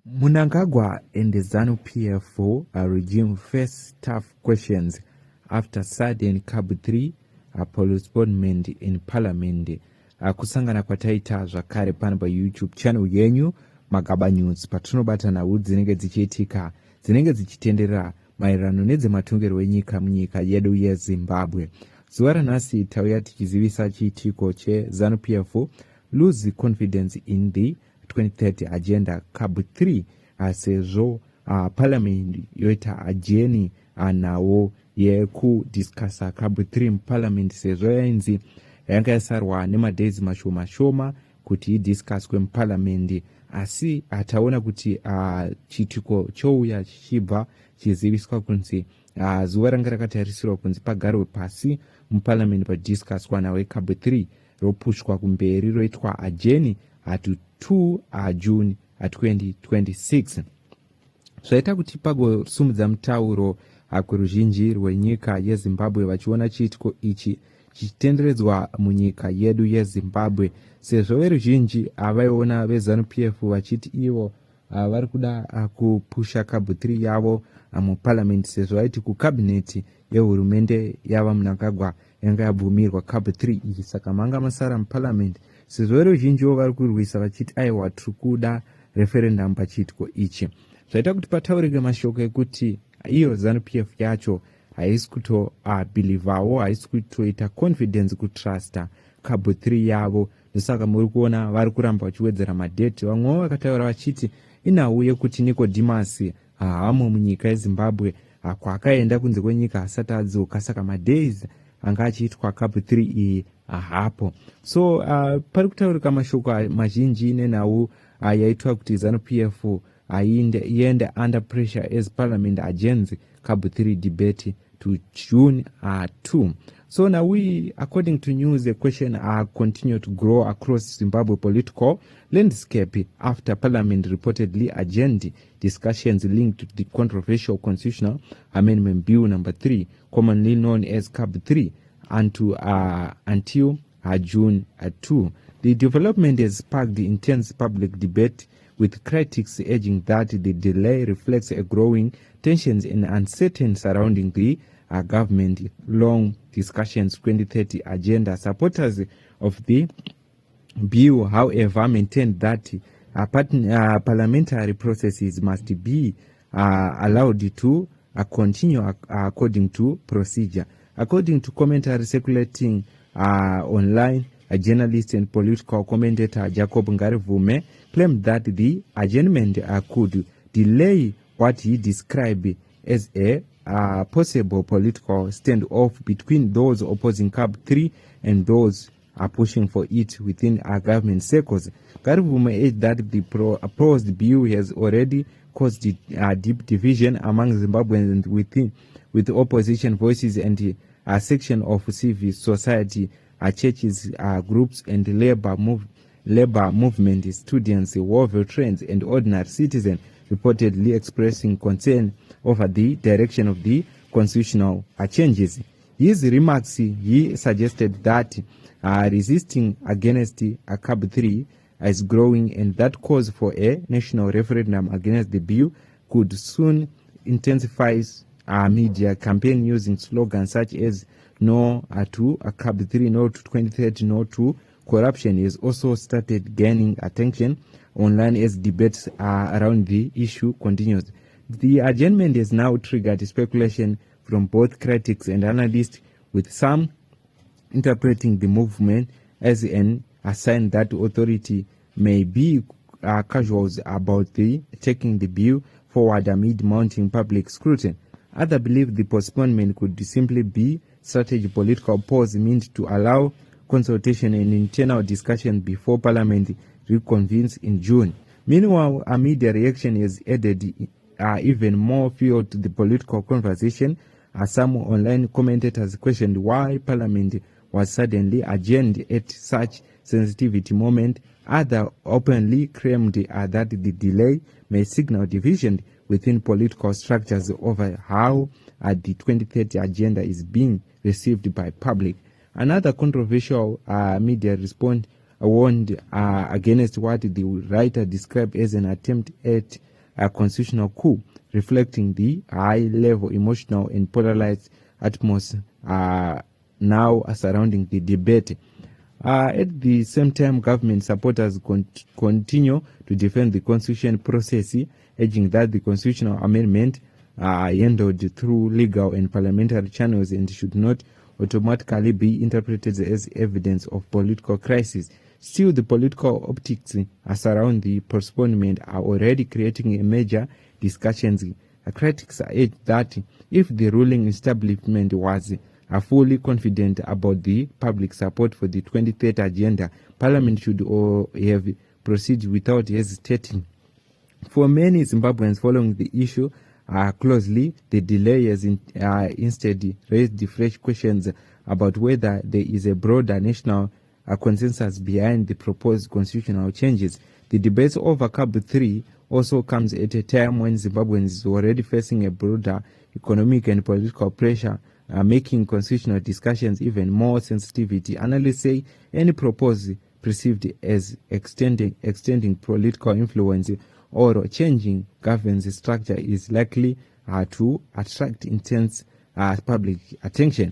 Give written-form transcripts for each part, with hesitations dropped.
Mnangagwa and the ZanuPF regime face tough questions after sudden CAB3 postponement in parliament. Kusangana kwataita zvakare pano YouTube channel yenyu Magaba News patunobata nawo dzinenge dzichiitika dzinenge dzichitenderera maererano nedzematongerwo enyika munyika yedu yeZimbabwe. Zuva ranhasi tauya tichizivisa chiitiko cheZanuPF lose confidence in the 2030 agenda CAB3 sezvo parliament yoita adjourn nawo yekudiscussa CAB3 muparliament sezvo yainzi yanga yasarwa nemadays mashoma kuti idiscusswe muparliament, asi ataona kuti chiitiko chouya chichibva chiziviswa kunzi zuva ranga rakatarisirwa kunzi pagarwe pasi muparliament padiscusswa nawo CAB3 ropushwa kumberi roitwa adjourn to 2 June 2026. Zvaita kuti pagosumudza mutauro kuruzhinji rwenyika yeZimbabwe vachiona chiitiko ichi chichitenderedzwa munyika yedu yeZimbabwe, sezvo veruzhinji vaiona veZanuPF vachiti ivo vari kuda kupusha CAB3 yavo muparliament, sezvo vaiti kukabineti yehurumende yava Mnangagwa yanga yabvumirwa CAB3 iyi, saka manga masara muparliament, sezvo veruzhinjiwo vari kurwisa vachiti aiwa tiri kuda referendum pachiitiko ichi. Zvaita kuti pataurike mashoko ekuti iyo ZanuPF yacho haisi kutobhilivhawo, haisi kutoita confidence kutrusta CAB3 yavo. Ndosaka muri kuona vari kuramba vachiwedzera madheti. Vamwewo vakataura vachiti inhau yekuti Nicodemus haamo munyika yeZimbabwe kwakaenda kunze kwenyika asati adzoka, saka madays anga achiitwa CAB3 iyi hapo. So pari kutaurika mashoko mazhinji nenhau yaitwa kuti ZanuPF iende under pressure as parliament adjourns CAB3 debate to June 2. So now we, according to news, the question continue to grow across Zimbabwe political landscape after parliament reportedly adjourned discussions linked to the controversial constitutional amendment bill number 3, commonly known as CAB3, until June 2. The development has sparked intense public debate, with critics urging that the delay reflects a growing tensions and uncertainty surrounding the government long discussions 2030 agenda. Supporters of the bill, however, maintain that parliamentary processes must be allowed to continue according to procedure. According to commentary circulating online, a journalist and political commentator Jacob Ngarivume claimed that the adjournment could delay what he described as a possible political standoff between those opposing CAB3 and those pushing for it within government circles. Ngarivume urged that the proposed bill has already caused deep division among Zimbabweans with opposition voices and a section of civil society, churches, groups, and labor movement, students, war veterans, and ordinary citizens reportedly expressing concern over the direction of the constitutional changes. His remarks, he suggested that resisting against CAB3 is growing, and that calls for a national referendum against the bill could soon intensify media campaign using slogans such as no to CAB3, no to 2030, no to corruption has also started gaining attention online as debates around the issue continues. The adjournment has now triggered speculation from both critics and analysts, with some interpreting the movement as a sign that authority may be casual about taking the bill forward amid mounting public scrutiny. Others believe the postponement could simply be strategic political pause meant to allow consultation and internal discussion before parliament reconvenes in June. Meanwhile, a media reaction has added even more fuel to the political conversation, as some online commentators questioned why parliament was suddenly adjourned at such sensitivity moment. Others openly claimed that the delay may signal division within political structures over how the 2030 agenda is being received by public. Another controversial media response warned against what the writer described as an attempt at a constitutional coup, reflecting the high-level emotional and polarized atmosphere now surrounding the debate. At the same time, government supporters continue to defend the constitution process, urging that the constitutional amendment handled through legal and parliamentary channels and should not automatically be interpreted as evidence of political crisis. Still, the political optics surround the postponement are already creating a major discussions. Critics urge that if the ruling establishment was fully confident about the public support for the 2030 agenda, Parliament should have proceeded without hesitating. For many Zimbabweans following the issue closely, the delay has instead raised fresh questions about whether there is a broader national consensus behind the proposed constitutional changes. The debate over CAB3 also comes at a time when Zimbabweans is already facing a broader economic and political pressure, making constitutional discussions even more sensitivity. Analysts say any proposal perceived as extending political influence or changing governance structure is likely to attract intense public attention.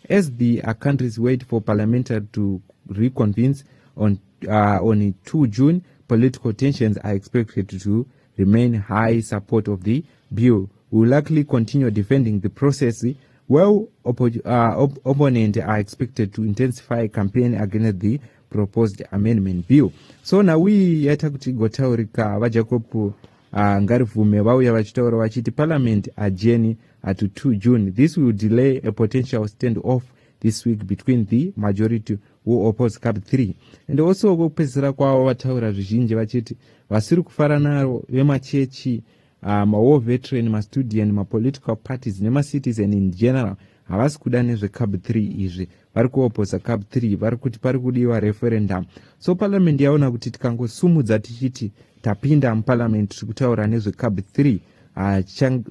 As the countries wait for parliament to reconvene on 2 June, political tensions are expected to remain high. Support of the bill will likely continue defending the process, while opponents are expected to intensify campaign against the proposed amendment bill. So now we yata kuti gotaurika vajacob ngarivume vauya vachitaura vachiti parliament adjourn to 2 June. This will delay a potential standoff this week between the majority who oppose CAB3. And also kupedzisira kwavo vataura zvizhinji vachiti vasiri kufara naro vemachechi, war veteran, mastudent, mapolitical parties nemacitizen in general havasi kuda nezveCAB3 izvi, vari kuoposa CAB3, vari kuti pari kudiwa referendum. So parliament yaona kuti tikangosumudza tichiti tapinda muparliament tiri kutaura nezveCAB3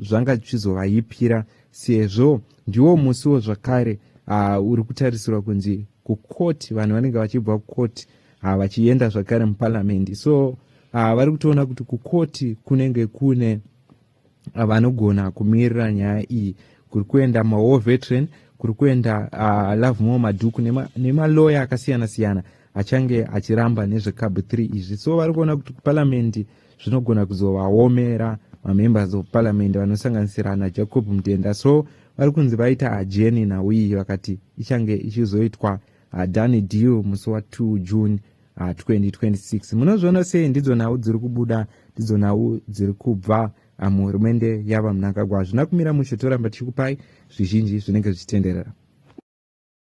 zvanga zvichizovaipira, sezvo ndiwo musiwo zvakare uri kutarisirwa kunzi kukoti, vanhu vanenge vachibva kukoti vachienda zvakare muparliament. So vari kutoona kuti kukoti kunenge kune vanogona kumirira nyaya iyi, kuri kuenda war veteran, kuri kuenda love more madhuku nemaloya akasiyana siyana achange achiramba nezveCAB3 izvi. So vari kuona kuti parliament zvinogona kuzovaomera mamembers of parliament vanosanganisira ana Jacob Mutenda. So vari kunzi vaita adjourn nhau iyi, vakati ichange ichizoitwa done deal musi wa2 June 2026. Munozviona sei? Ndidzo nhau dziri kubuda, ndidzo nhau dziri kubva muhurumende yava Mnangagwa. Zvina kumira musho, toramba tichikupai zvizhinji zvinenge zvichitenderera.